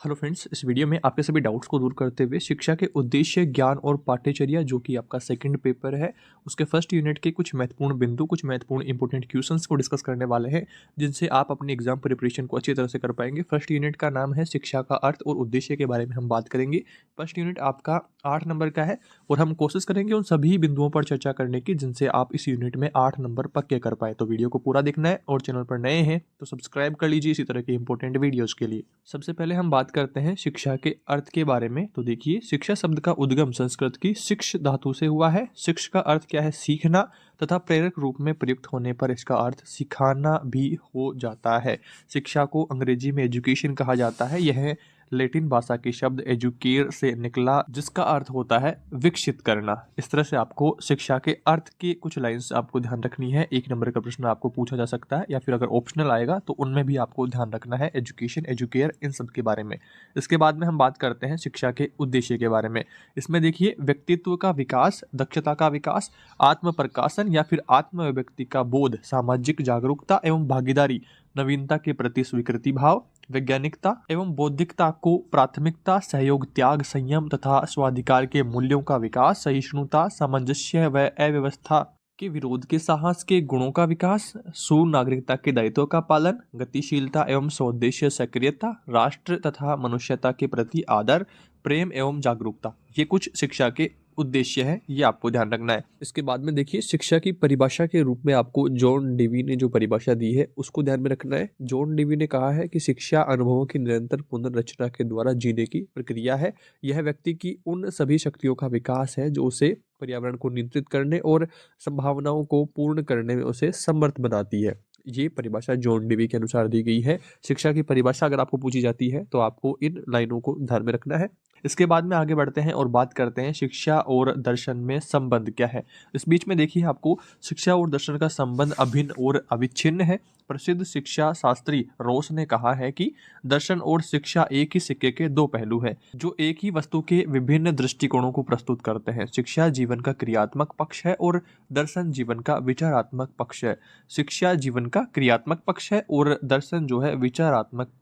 Hello friends, इस video में आपके सभी डाउट्स को दूर करते हुए शिक्षा के उद्देश्य, ज्ञान और पाठ्यचर्या जो कि आपका सेकंड पेपर है, उसके फर्स्ट यूनिट के कुछ महत्वपूर्ण बिंदु, कुछ महत्वपूर्ण इंपॉर्टेंट क्वेश्चंस को डिस्कस करने वाले हैं, जिनसे आप अपनी एग्जाम प्रिपरेशन को अच्छी तरह से कर पाएंगे। फर्स्ट यूनिट का नाम है शिक्षा का अर्थ और उद्देश्य के बारे में हम बात करेंगे। फर्स्ट यूनिट आपका 8 नंबर का है और हम कोशिश करेंगे उन सभी बिंदुओं पर चर्चा करने की जिनसे आप इस यूनिट में 8 नंबर पक्के कर पाए। तो वीडियो को पूरा देखना है और चैनल पर नए हैं तो सब्सक्राइब कर लीजिए इसी तरह के इंपॉर्टेंट वीडियोस के लिए। सबसे पहले हम बात करते हैं शिक्षा के अर्थ के बारे में। तो देखिए, शिक्षा शब्द का उद्गम संस्कृत की शिक्ष धातु से हुआ है। शिक्ष का अर्थ क्या है? सीखना, तथा प्रेरक रूप में प्रयुक्त होने पर इसका अर्थ सिखाना भी हो जाता है। शिक्षा को अंग्रेजी में एजुकेशन कहा जाता है। यह लैटिन भाषा के शब्द एजुकेर से निकला, जिसका अर्थ होता है विकसित करना। इस तरह से आपको शिक्षा के अर्थ के कुछ लाइंस आपको ध्यान रखनी है। 1 नंबर का प्रश्न आपको पूछा जा सकता है या फिर अगर ऑप्शनल आएगा तो उनमें भी आपको ध्यान रखना है, एजुकेशन, एजुकेयर, इन सब के बारे में। इसके बाद में हम बात करते हैं शिक्षा के उद्देश्य के बारे में। इसमें देखिए, व्यक्तित्व का विकास, दक्षता का विकास, आत्म प्रकाशन या फिर आत्म अभिव्यक्ति का बोध, सामाजिक जागरूकता एवं भागीदारी, नवीनता के प्रति स्वीकृति भाव, वैज्ञानिकता एवं बौद्धिकता को प्राथमिकता, सहयोग, त्याग, संयम तथा स्वाधिकार के मूल्यों का विकास, सहिष्णुता, सामंजस्य व अव्यवस्था के विरोध के साहस के गुणों का विकास, सुनागरिकता के दायित्वों का पालन, गतिशीलता एवं स्वदेशीय सक्रियता, राष्ट्र तथा मनुष्यता के प्रति आदर, प्रेम एवं जागरूकता। ये कुछ शिक्षा के उद्देश्य है, ये आपको ध्यान रखना है। इसके बाद में देखिए, शिक्षा की परिभाषा के रूप में आपको जॉन डेवी ने जो परिभाषा दी है उसको ध्यान में रखना है। जॉन डेवी ने कहा है कि शिक्षा अनुभवों की निरंतर पुनर्रचना के द्वारा जीने की प्रक्रिया है। यह व्यक्ति की उन सभी शक्तियों का विकास है जो उसे पर्यावरण को नियंत्रित करने और संभावनाओं को पूर्ण करने में उसे समर्थ बनाती है। ये परिभाषा जॉन डेवी के अनुसार दी गई है। शिक्षा की परिभाषा अगर आपको पूछी जाती है तो आपको इन लाइनों को ध्यान में रखना है। इसके बाद में आगे बढ़ते हैं और बात करते हैं शिक्षा और दर्शन में संबंध क्या है। इस बीच में देखिए, आपको शिक्षा और दर्शन का संबंध अभिन्न और अविच्छिन्न है। प्रसिद्ध शिक्षा शास्त्री रोस ने कहा है कि दर्शन और शिक्षा एक ही सिक्के के दो पहलू हैं, जो एक ही वस्तु के विभिन्न दृष्टिकोणों को प्रस्तुत करते हैं। शिक्षा जीवन का क्रियात्मक पक्ष है और दर्शन जीवन का विचारात्मक पक्ष है। शिक्षा जीवन का क्रियात्मक पक्ष है और दर्शन जो है विचारात्मक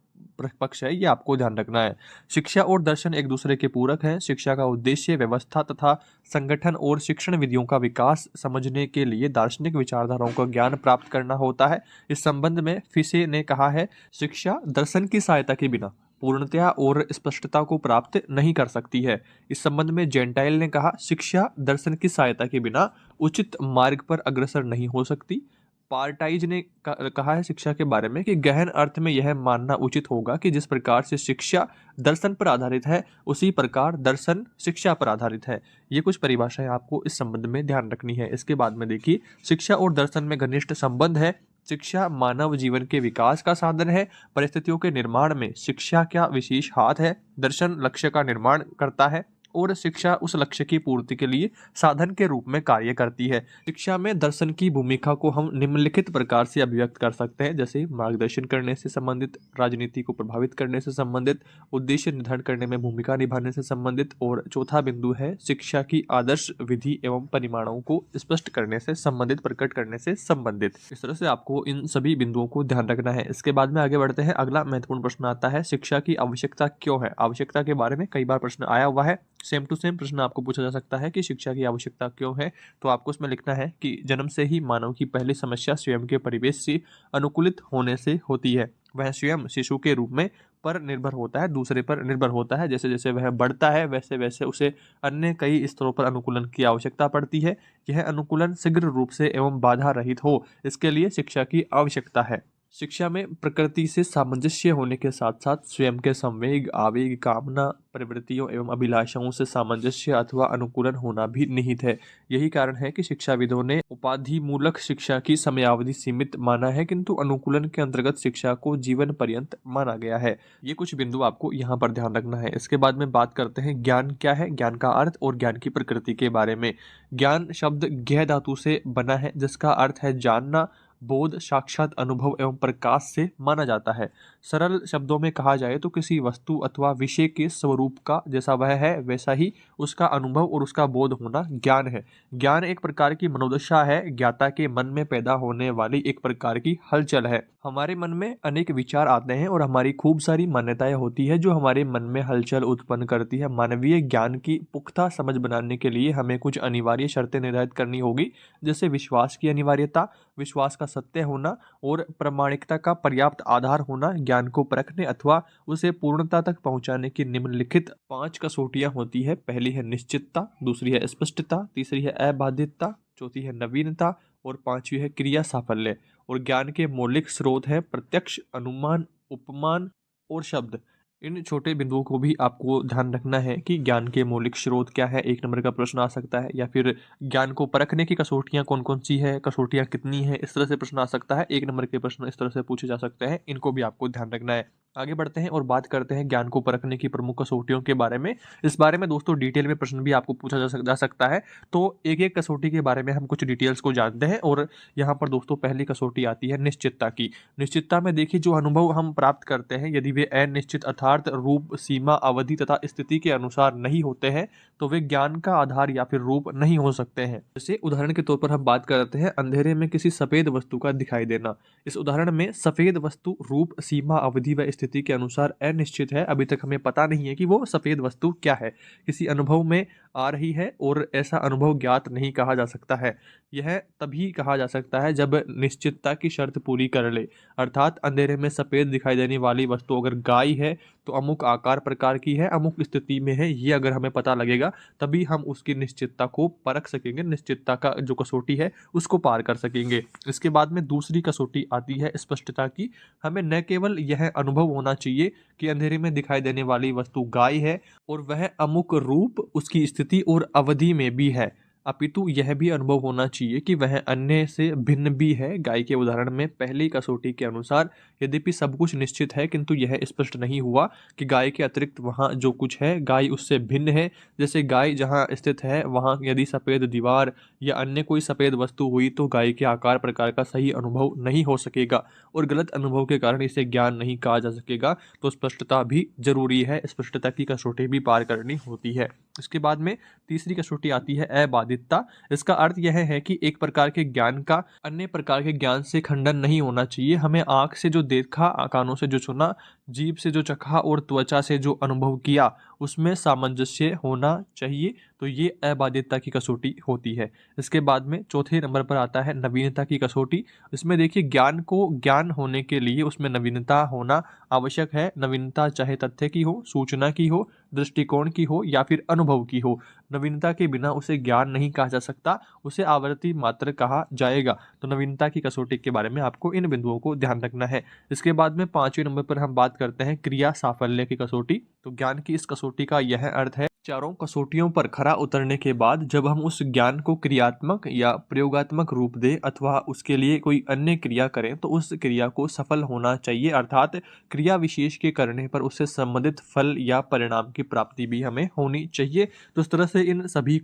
पक्ष है। ये आपको ध्यान रखना है। शिक्षा और दर्शन एक दूसरे के पूरक हैं। शिक्षा का उद्देश्य व्यवस्था तथा संगठन और शिक्षण विधियों का विकास समझने के लिए दार्शनिक विचारधाराओं का ज्ञान प्राप्त करना होता है। इस संबंध में फिशे ने कहा है, शिक्षा दर्शन की सहायता के बिना पूर्णतया और स्पष्टता को प्राप्त नहीं कर सकती है। इस संबंध में जेंटाइल ने कहा, शिक्षा दर्शन की सहायता के बिना उचित मार्ग पर अग्रसर नहीं हो सकती। पार्टाइज ने कहा है शिक्षा के बारे में कि गहन अर्थ में यह मानना उचित होगा कि जिस प्रकार से शिक्षा दर्शन पर आधारित है, उसी प्रकार दर्शन शिक्षा पर आधारित है। ये कुछ परिभाषाएं आपको इस संबंध में ध्यान रखनी है। इसके बाद में देखिए, शिक्षा और दर्शन में घनिष्ठ संबंध है। शिक्षा मानव जीवन के विकास का साधन है। परिस्थितियों के निर्माण में शिक्षा का विशेष हाथ है। दर्शन लक्ष्य का निर्माण करता है और शिक्षा उस लक्ष्य की पूर्ति के लिए साधन के रूप में कार्य करती है। शिक्षा में दर्शन की भूमिका को हम निम्नलिखित प्रकार से अभिव्यक्त कर सकते हैं, जैसे मार्गदर्शन करने से संबंधित, राजनीति को प्रभावित करने से संबंधित, उद्देश्य निर्धारण करने में भूमिका निभाने से संबंधित, और चौथा बिंदु है शिक्षा की आदर्श विधि एवं परिमाणों को स्पष्ट करने से संबंधित, प्रकट करने से संबंधित। इस तरह से आपको इन सभी बिंदुओं को ध्यान रखना है। इसके बाद में आगे बढ़ते हैं। अगला महत्वपूर्ण प्रश्न आता है, शिक्षा की आवश्यकता क्यों है। आवश्यकता के बारे में कई बार प्रश्न आया हुआ है। सेम टू सेम प्रश्न आपको पूछा जा सकता है कि शिक्षा की आवश्यकता क्यों है। तो आपको उसमें लिखना है कि जन्म से ही मानव की पहली समस्या स्वयं के परिवेश से अनुकूलित होने से होती है। वह स्वयं शिशु के रूप में पर निर्भर होता है, दूसरे पर निर्भर होता है। जैसे जैसे वह बढ़ता है वैसे वैसे उसे अन्य कई स्तरों पर अनुकूलन की आवश्यकता पड़ती है। यह अनुकूलन शीघ्र रूप से एवं बाधा रहित हो, इसके लिए शिक्षा की आवश्यकता है। शिक्षा में प्रकृति से सामंजस्य होने के साथ साथ स्वयं के संवेग, आवेग, कामना, प्रवृत्तियों एवं अभिलाषाओं से सामंजस्य अथवा अनुकूलन होना भी निहित है। यही कारण है कि शिक्षाविदों ने उपाधिमूलक शिक्षा की समयावधि सीमित माना है, किंतु अनुकूलन के अंतर्गत शिक्षा को जीवन पर्यंत माना गया है। ये कुछ बिंदु आपको यहाँ पर ध्यान रखना है। इसके बाद में बात करते हैं ज्ञान क्या है, ज्ञान का अर्थ और ज्ञान की प्रकृति के बारे में। ज्ञान शब्द ज्ञ धातु से बना है, जिसका अर्थ है जानना, बोध साक्षात अनुभव एवं प्रकाश से माना जाता है। सरल शब्दों में कहा जाए तो किसी वस्तु अथवा विषय के स्वरूप का जैसा वह है वैसा ही उसका अनुभव और उसका बोध होना ज्ञान है। ज्ञान एक प्रकार की मनोदशा है, ज्ञाता के मन में पैदा होने वाली एक प्रकार की हलचल है। हमारे मन में अनेक विचार आते हैं और हमारी खूब सारी मान्यताएं होती है जो हमारे मन में हलचल उत्पन्न करती है। मानवीय ज्ञान की पुख्ता समझ बनाने के लिए हमें कुछ अनिवार्य शर्तें निर्धारित करनी होगी, जैसे विश्वास की अनिवार्यता, विश्वास का सत्य होना और प्रामाणिकता का पर्याप्त आधार होना। ज्ञान को परखने अथवा उसे पूर्णता तक पहुंचाने की निम्नलिखित 5 कसौटियां होती है। पहली है निश्चितता, दूसरी है स्पष्टता, तीसरी है अबाधितता, चौथी है नवीनता और पांचवी है क्रिया साफल्य। और ज्ञान के मौलिक स्रोत हैं प्रत्यक्ष, अनुमान, उपमान और शब्द। इन छोटे बिंदुओं को भी आपको ध्यान रखना है कि ज्ञान के मौलिक स्रोत क्या है, एक नंबर का प्रश्न आ सकता है। या फिर ज्ञान को परखने की कसौटियां कौन कौन सी है, कसौटियां कितनी है, इस तरह से प्रश्न आ सकता है। एक नंबर के प्रश्न इस तरह से पूछे जा सकते हैं, इनको भी आपको ध्यान रखना है। आगे बढ़ते हैं और बात करते हैं ज्ञान को परखने की प्रमुख कसौटियों के बारे में। इस बारे में दोस्तों डिटेल में प्रश्न भी आपको पूछा जा सकता है, तो एक एक कसौटी के बारे में हम कुछ डिटेल्स को जानते हैं। और यहाँ पर दोस्तों पहली कसौटी आती है निश्चितता की। निश्चितता में देखिए, जो अनुभव हम प्राप्त करते हैं यदि वे अनिश्चित अर्थात रूप, सीमा, अवधि तथा स्थिति के अनुसार नहीं होते हैं तो वे ज्ञान का आधार या फिर रूप नहीं हो सकते हैं। जैसे उदाहरण के तौर पर हम बात करते हैं अंधेरे में किसी सफेद वस्तु का दिखाई देना। इस उदाहरण में सफेद वस्तु रूप, सीमा, अवधि व स्थिति के अनुसार अनिश्चित है। अभी तक हमें पता नहीं है कि वो सफेद वस्तु क्या है, किसी अनुभव में आ रही है और ऐसा अनुभव ज्ञात नहीं कहा जा सकता है। यह तभी कहा जा सकता है जब निश्चितता की शर्त पूरी कर ले, अर्थात अंधेरे में सफेद दिखाई देने वाली वस्तु अगर गाय है तो अमुक आकार प्रकार की है, अमुक स्थिति में है, ये अगर हमें पता लगेगा तभी हम उसकी निश्चितता को परख सकेंगे, निश्चितता का जो कसौटी है उसको पार कर सकेंगे। इसके बाद में दूसरी कसौटी आती है स्पष्टता की। हमें न केवल यह अनुभव होना चाहिए कि अंधेरे में दिखाई देने वाली वस्तु गाय है और वह अमुक रूप, उसकी स्थिति और अवधि में भी है, अपितु यह भी अनुभव होना चाहिए कि वह अन्य से भिन्न भी है। गाय के उदाहरण में पहली कसौटी के अनुसार यद्यपि सब कुछ निश्चित है किंतु यह स्पष्ट नहीं हुआ कि गाय के अतिरिक्त वहाँ जो कुछ है गाय उससे भिन्न है। जैसे गाय जहाँ स्थित है वहाँ यदि सफ़ेद दीवार या अन्य कोई सफ़ेद वस्तु हुई तो गाय के आकार प्रकार का सही अनुभव नहीं हो सकेगा और गलत अनुभव के कारण इसे ज्ञान नहीं कहा जा सकेगा। तो स्पष्टता भी जरूरी है, स्पष्टता की कसौटी भी पार करनी होती है। इसके बाद में तीसरी कसौटी आती है अबाधितता। इसका अर्थ यह है कि एक प्रकार के ज्ञान का अन्य प्रकार के ज्ञान से खंडन नहीं होना चाहिए। हमें आंख से जो देखा, कानों से जो सुना, जीभ से जो चखा और त्वचा से जो अनुभव किया उसमें सामंजस्य होना चाहिए। तो ये अबाधितता की कसौटी होती है। इसके बाद में चौथे नंबर पर आता है नवीनता की कसौटी। इसमें देखिए, ज्ञान को ज्ञान होने के लिए उसमें नवीनता होना आवश्यक है। नवीनता चाहे तथ्य की हो, सूचना की हो, दृष्टिकोण की हो या फिर अनुभव की हो, नवीनता के बिना उसे ज्ञान नहीं कहा जा सकता, उसे आवर्ती मात्र कहा जाएगा। तो नवीनता की कसौटी के बारे में आपको इन बिंदुओं को ध्यान रखना है। इसके बाद में पांचवें नंबर पर हम बात करते हैं क्रिया साफल्य की कसौटी। तो ज्ञान की इस कसौटी का यह अर्थ है, चारों कसौटियों पर खरा उतरने के बाद जब हम उस ज्ञान को क्रियात्मक या प्रयोगात्मक रूप दें अथवा उसके लिए कोई अन्य क्रिया करें तो उस क्रिया को सफल होना चाहिए, अर्थात क्रिया विशेष के करने पर उससे संबंधित फल या परिणाम की प्राप्ति भी हमें होनी चाहिए। तो इस तरह से इन सभी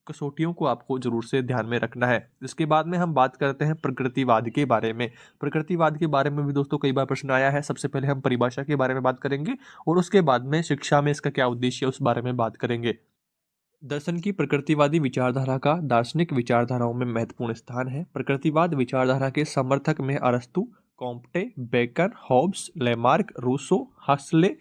कसौटियों को आपको जरूर से ध्यान में रखना है। इसके बाद में हम बात करते हैं प्रकृतिवाद के बारे में। प्रकृतिवाद के बारे में भी दोस्तों कई बार प्रश्न आया है। सबसे पहले हम परिभाषा के बारे में बात करेंगे और उसके बाद में शिक्षा में इसका क्या उद्देश्य है उस बारे में बात करेंगे। दर्शन की प्रकृतिवादी विचारधारा का दार्शनिक विचारधाराओं में महत्वपूर्ण स्थान है। प्रकृतिवाद विचारधारा के समर्थक में अरस्तु, Comte, Bacon, Hobbes, Lamarck, Rousseau, Huxley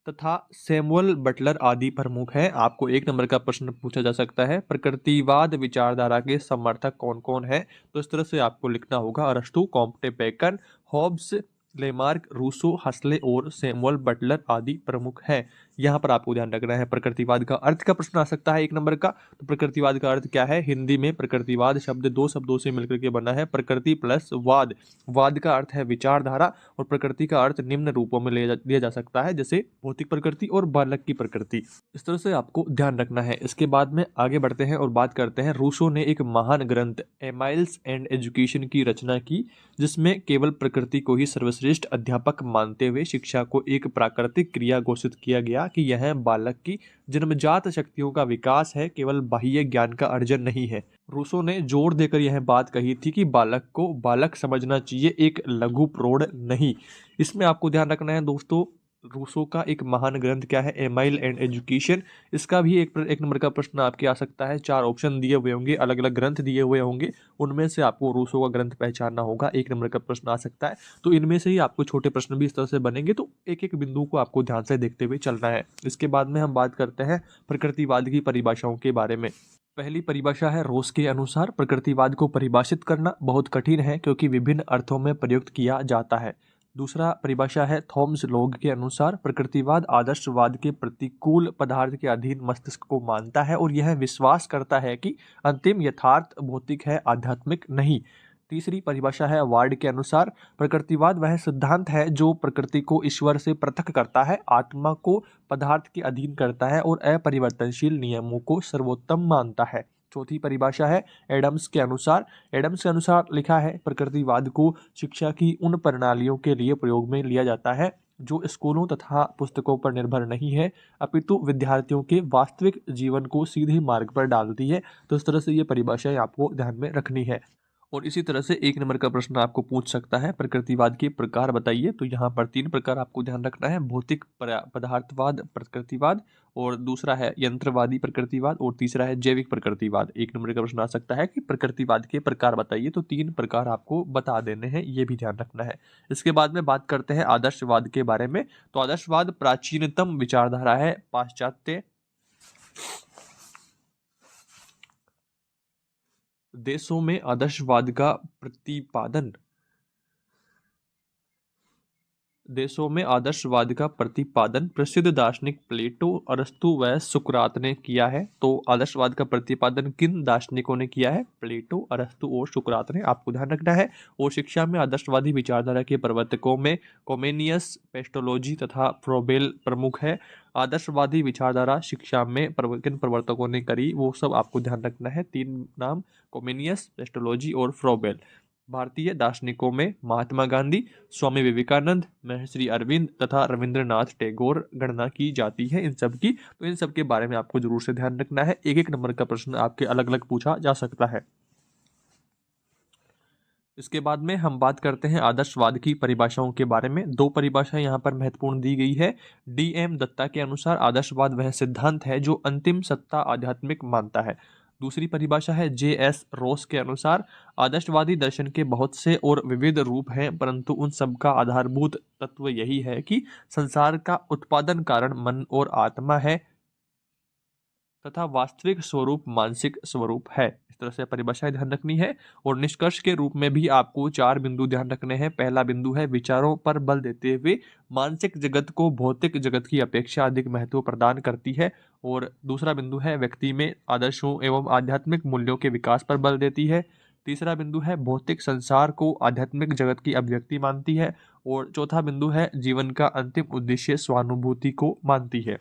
तथा सैमुअल बटलर आदि प्रमुख हैं। आपको एक नंबर का प्रश्न पूछा जा सकता है, प्रकृतिवाद विचारधारा के समर्थक कौन कौन है। तो इस तरह से आपको लिखना होगा, अरस्तु, Comte, Bacon, Hobbes, Lamarck, Rousseau, Huxley और सैमुअल बटलर आदि प्रमुख हैं। यहाँ पर आपको ध्यान रखना है। प्रकृतिवाद का अर्थ का प्रश्न आ सकता है एक नंबर का। तो प्रकृतिवाद का अर्थ क्या है? हिंदी में प्रकृतिवाद शब्द दो शब्दों से मिलकर के बना है, प्रकृति प्लस वाद। वाद का अर्थ है विचारधारा और प्रकृति का अर्थ निम्न रूपों में लिया जा सकता है, जैसे भौतिक प्रकृति और बालक की प्रकृति। इस तरह से आपको ध्यान रखना है। इसके बाद में आगे बढ़ते हैं और बात करते हैं, रूसो ने एक महान ग्रंथ एमाइल्स एंड एजुकेशन की रचना की जिसमें केवल प्रकृति को ही सर्वश्रेष्ठ सर्वश्रेष्ठ अध्यापक मानते हुए शिक्षा को एक प्राकृतिक क्रिया घोषित किया गया कि यह बालक की जन्मजात शक्तियों का विकास है, केवल बाह्य ज्ञान का अर्जन नहीं है। रूसो ने जोर देकर यह बात कही थी कि बालक को बालक समझना चाहिए, एक लघु प्रौढ़ नहीं। इसमें आपको ध्यान रखना है दोस्तों, रूसो का एक महान ग्रंथ क्या है, एमाइल एंड एजुकेशन। इसका भी एक नंबर का प्रश्न आपके आ सकता है। 4 ऑप्शन दिए हुए होंगे, अलग अलग ग्रंथ दिए हुए होंगे, उनमें से आपको रूसो का ग्रंथ पहचानना होगा, 1 नंबर का प्रश्न आ सकता है। तो इनमें से ही आपको छोटे प्रश्न भी इस तरह से बनेंगे, तो एक एक बिंदु को आपको ध्यान से देखते हुए चलना है। इसके बाद में हम बात करते हैं प्रकृतिवाद की परिभाषाओं के बारे में। पहली परिभाषा है रोस के अनुसार, प्रकृतिवाद को परिभाषित करना बहुत कठिन है क्योंकि विभिन्न अर्थों में प्रयुक्त किया जाता है। दूसरा परिभाषा है थॉमस लॉग के अनुसार, प्रकृतिवाद आदर्शवाद के प्रतिकूल पदार्थ के अधीन मस्तिष्क को मानता है और यह विश्वास करता है कि अंतिम यथार्थ भौतिक है, आध्यात्मिक नहीं। तीसरी परिभाषा है वार्ड के अनुसार, प्रकृतिवाद वह सिद्धांत है जो प्रकृति को ईश्वर से पृथक करता है, आत्मा को पदार्थ के अधीन करता है और अपरिवर्तनशील नियमों को सर्वोत्तम मानता है। चौथी परिभाषा है एडम्स के अनुसार। एडम्स के अनुसार लिखा है, प्रकृतिवाद को शिक्षा की उन प्रणालियों के लिए प्रयोग में लिया जाता है जो स्कूलों तथा पुस्तकों पर निर्भर नहीं है, अपितु विद्यार्थियों के वास्तविक जीवन को सीधे मार्ग पर डालती है। तो इस तरह से ये परिभाषाएं आपको ध्यान में रखनी है। और इसी तरह से 1 नंबर का प्रश्न आपको पूछ सकता है, प्रकृतिवाद के प्रकार बताइए। तो यहाँ पर 3 प्रकार आपको ध्यान रखना है, भौतिक पदार्थवाद प्रकृतिवाद, और दूसरा है यंत्रवादी प्रकृतिवाद, और तीसरा है जैविक प्रकृतिवाद। 1 नंबर का प्रश्न आ सकता है कि प्रकृतिवाद के प्रकार बताइए, तो 3 प्रकार आपको बता देने हैं, ये भी ध्यान रखना है। इसके बाद में बात करते हैं आदर्शवाद के बारे में। तो आदर्शवाद प्राचीनतम विचारधारा है, पाश्चात्य देशों में आदर्शवाद का प्रतिपादन प्रसिद्ध दार्शनिक प्लेटो, अरस्तु व सुकरात ने किया है। तो आदर्शवाद का प्रतिपादन किन दार्शनिकों ने किया है? प्लेटो, अरस्तु और सुकरात ने, आपको ध्यान रखना है। और शिक्षा में आदर्शवादी विचारधारा के प्रवर्तकों में कोमेनियस, पेस्टोलॉजी तथा फ्रोबेल प्रमुख है। आदर्शवादी विचारधारा शिक्षा में किन प्रवर्तकों ने करी, वो सब आपको ध्यान रखना है। 3 नाम, कोमेनियस, पेस्टोलॉजी और फ्रोबेल। भारतीय दार्शनिकों में महात्मा गांधी, स्वामी विवेकानंद, महर्षि अरविंद तथा रविंद्रनाथ टैगोर गणना की जाती है इन सब की। तो इन सब के बारे में आपको जरूर से ध्यान रखना है, 1 नंबर का प्रश्न आपके अलग अलग पूछा जा सकता है। इसके बाद में हम बात करते हैं आदर्शवाद की परिभाषाओं के बारे में। 2 परिभाषाएं यहाँ पर महत्वपूर्ण दी गई है। DM दत्ता के अनुसार आदर्शवाद वह सिद्धांत है जो अंतिम सत्ता आध्यात्मिक मानता है। दूसरी परिभाषा है JS रोस के अनुसार, आदर्शवादी दर्शन के बहुत से और विविध रूप हैं, परंतु उन सब का आधारभूत तत्व यही है कि संसार का उत्पादन कारण मन और आत्मा है तथा वास्तविक स्वरूप मानसिक स्वरूप है। इस तरह से परिभाषाएं ध्यान रखनी है। और निष्कर्ष के रूप में भी आपको 4 बिंदु ध्यान रखने हैं। पहला बिंदु है विचारों पर बल देते हुए मानसिक जगत को भौतिक जगत की अपेक्षा अधिक महत्व प्रदान करती है। और दूसरा बिंदु है व्यक्ति में आदर्शों एवं आध्यात्मिक मूल्यों के विकास पर बल देती है। तीसरा बिंदु है भौतिक संसार को आध्यात्मिक जगत की अभिव्यक्ति मानती है। और चौथा बिंदु है जीवन का अंतिम उद्देश्य स्वानुभूति को मानती है।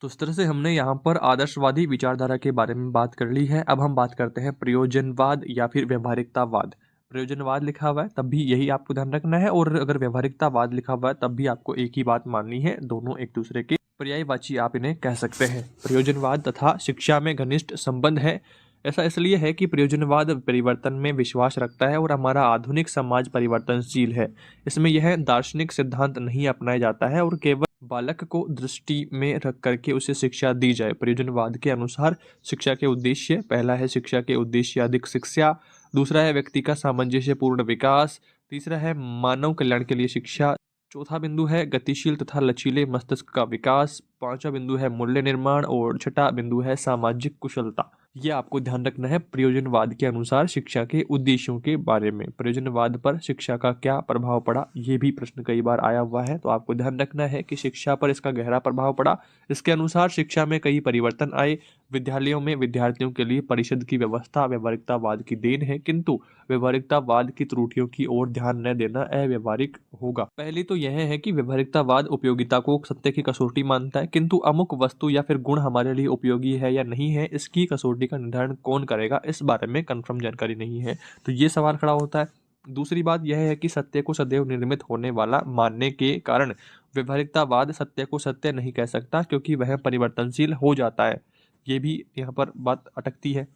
तो इस तरह से हमने यहाँ पर आदर्शवादी विचारधारा के बारे में बात कर ली है। अब हम बात करते हैं प्रयोजनवाद या फिर व्यवहारिकतावाद। प्रयोजनवाद लिखा हुआ है तब भी यही आपको ध्यान रखना है, और अगर व्यवहारिकतावाद लिखा हुआ है तब भी आपको एक ही बात माननी है। दोनों एक दूसरे के पर्यायवाची आप इन्हें कह सकते हैं। प्रयोजनवाद तथा शिक्षा में घनिष्ठ संबंध है। ऐसा इसलिए है कि प्रयोजनवाद परिवर्तन में विश्वास रखता है और हमारा आधुनिक समाज परिवर्तनशील है। इसमें यह दार्शनिक सिद्धांत नहीं अपनाया जाता है और केवल बालक को दृष्टि में रख करके उसे शिक्षा दी जाए। प्रयोजनवाद के अनुसार शिक्षा के उद्देश्य, पहला है शिक्षा के उद्देश्य अधिक शिक्षा, दूसरा है व्यक्ति का सामंजस्यपूर्ण विकास, तीसरा है मानव कल्याण के लिए शिक्षा, चौथा बिंदु है गतिशील तथा लचीले मस्तिष्क का विकास, पांचवा बिंदु है मूल्य निर्माण, और छठा बिंदु है सामाजिक कुशलता। यह आपको ध्यान रखना है प्रयोजनवाद के अनुसार शिक्षा के उद्देश्यों के बारे में। प्रयोजनवाद पर शिक्षा का क्या प्रभाव पड़ा, ये भी प्रश्न कई बार आया हुआ है, तो आपको ध्यान रखना है कि शिक्षा पर इसका गहरा प्रभाव पड़ा। इसके अनुसार शिक्षा में कई परिवर्तन आए। विद्यालयों में विद्यार्थियों के लिए परिषद की व्यवस्था व्यवहारिकतावाद की देन है, किंतु व्यवहारिकतावाद की त्रुटियों की ओर ध्यान न देना अव्यवहारिक होगा। पहली तो यह है कि व्यवहारिकतावाद उपयोगिता को सत्य की कसौटी मानता है, किंतु अमुक वस्तु या फिर गुण हमारे लिए उपयोगी है या नहीं है, इसकी कसौटी का निर्धारण कौन करेगा, इस बारे में कंफर्म जानकारी नहीं है। तो ये सवाल खड़ा होता है। दूसरी बात यह है कि सत्य को सदैव निर्मित होने वाला मानने के कारण व्यवहारिकतावाद सत्य को सत्य नहीं कह सकता, क्योंकि वह परिवर्तनशील हो जाता है। ये भी यहाँ पर बात अटकती है।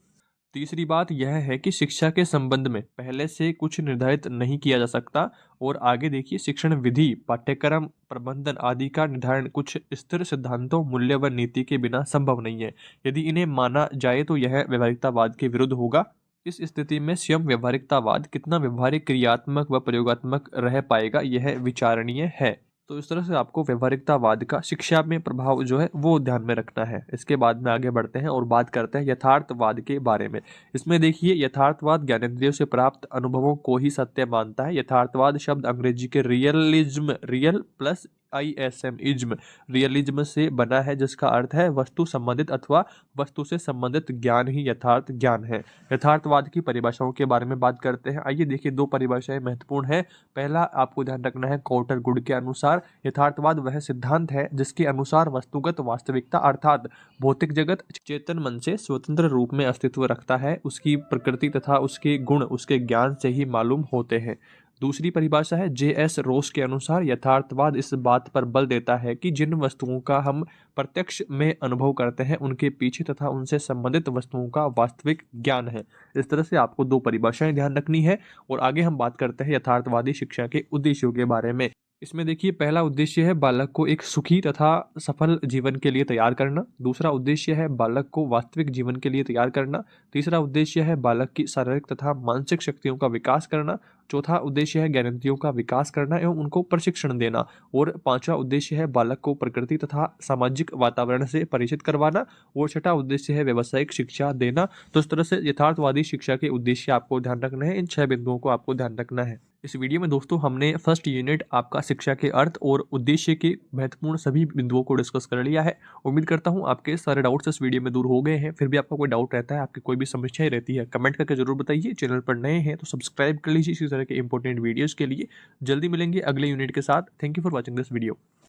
तीसरी बात यह है कि शिक्षा के संबंध में पहले से कुछ निर्धारित नहीं किया जा सकता। और आगे देखिए, शिक्षण विधि, पाठ्यक्रम, प्रबंधन आदि का निर्धारण कुछ स्थिर सिद्धांतों, मूल्य व नीति के बिना संभव नहीं है। यदि इन्हें माना जाए तो यह व्यवहारिकतावाद के विरुद्ध होगा। इस स्थिति में स्वयं व्यवहारिकतावाद कितना व्यवहारिक, क्रियात्मक व प्रयोगात्मक रह पाएगा, यह विचारणीय है। तो इस तरह से आपको व्यवहारिकतावाद का शिक्षा में प्रभाव जो है वो ध्यान में रखना है। इसके बाद में आगे बढ़ते हैं और बात करते हैं यथार्थवाद के बारे में। इसमें देखिए, यथार्थवाद ज्ञानेंद्रियों से प्राप्त अनुभवों को ही सत्य मानता है। यथार्थवाद शब्द अंग्रेजी के realism, real plus ISM ism, realism से बना है, जिसका अर्थ है वस्तु संबंधित अथवा वस्तु से संबंधित ज्ञान ही यथार्थ ज्ञान है। यथार्थवाद की परिभाषाओं के बारे में बात करते हैं। आइए देखिए, दो परिभाषाएं महत्वपूर्ण है। पहला आपको ध्यान रखना है, कॉटर गुड के अनुसार यथार्थवाद वह सिद्धांत है जिसके अनुसार वस्तुगत वास्तविकता अर्थात भौतिक जगत चेतन मन से स्वतंत्र रूप में अस्तित्व रखता है। उसकी प्रकृति तथा उसके गुण उसके ज्ञान से ही मालूम होते हैं। दूसरी परिभाषा है JS रोस के अनुसार, यथार्थवाद इस बात पर बल देता है कि जिन वस्तुओं का हम प्रत्यक्ष में अनुभव करते हैं उनके पीछे तथा उनसे संबंधित वस्तुओं का वास्तविक ज्ञान है। इस तरह से आपको दो परिभाषाएं ध्यान रखनी है। और आगे हम बात करते हैं यथार्थवादी शिक्षा के उद्देश्यों के बारे में। इसमें देखिए, पहला उद्देश्य है बालक को एक सुखी तथा सफल जीवन के लिए तैयार करना। दूसरा उद्देश्य है बालक को वास्तविक जीवन के लिए तैयार करना। तीसरा उद्देश्य है बालक की शारीरिक तथा मानसिक शक्तियों का विकास करना। चौथा उद्देश्य है ज्ञानेंद्रियों का विकास करना एवं उनको प्रशिक्षण देना। और पांचवा उद्देश्य है बालक को प्रकृति तथा सामाजिक वातावरण से परिचित करवाना। और छठा उद्देश्य है व्यावसायिक शिक्षा देना। तो इस तरह से यथार्थवादी शिक्षा के उद्देश्य आपको ध्यान रखना है। इन 6 बिंदुओं को आपको ध्यान रखना है। इस वीडियो में दोस्तों हमने फर्स्ट यूनिट आपका शिक्षा के अर्थ और उद्देश्य के महत्वपूर्ण सभी बिंदुओं को डिस्कस कर लिया है। उम्मीद करता हूं आपके सारे डाउट्स इस वीडियो में दूर हो गए हैं। फिर भी आपका कोई डाउट रहता है, आपकी कोई भी समस्याएं रहती है, कमेंट करके जरूर बताइए। चैनल पर नए हैं तो सब्सक्राइब कर लीजिए इसी तरह के इंपॉर्टेंट वीडियोज़ के लिए। जल्दी मिलेंगे अगले यूनिट के साथ। Thank you for watching this video.